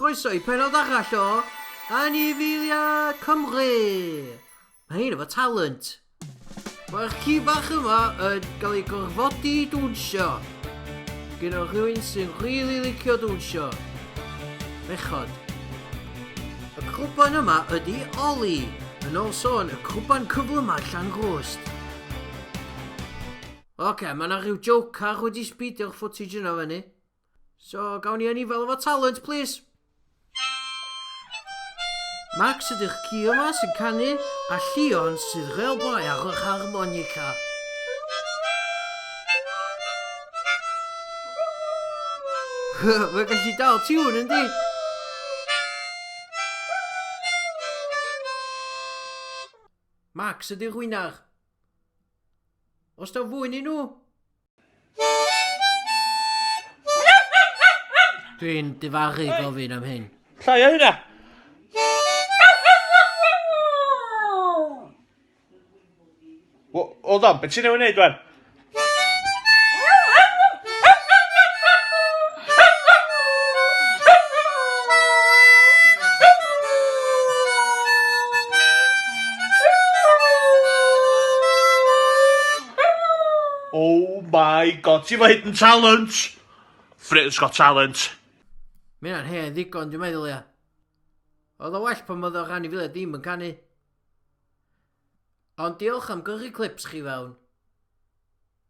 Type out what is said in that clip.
Croeso I penod arall o Anifeiliaid Cymru. Mae hyn efo talent. Mae'r ci bach yma yn cael ei gorfodi i dwnsio. Gyda rhywun sy'n rili licio dwnsio. Bechod. Y cwpan yma ydi Oli. Yn ôl sôn, y cwpan cyflym allan rwst. Oce, mae yna rhyw jocar wedi sbidio'r footage yna fyny. So, gawn ni yn i fel efo talent, please. Max ydy'r ci yma sy'n canu, a Llion sydd real boi ar yr harmonica. Mae'n gallu dal tiwn, yndi? Max ydy'r hwynar. Os da fwy ni nhw? Dwi'n difaru gofyn am hyn. Llai o hynna! Hold on, beth sy'n newid wneud, wan? Oh my god, ti'n fawr hidden talent! Britain's Got Talent. Mae hynna'n hen ddigon, dwi'n meddwl, ia. Oedd o well pan oedd o'r Anifeiliaid ddim yn canu. Ond diolch am gyrru clips chi fewn.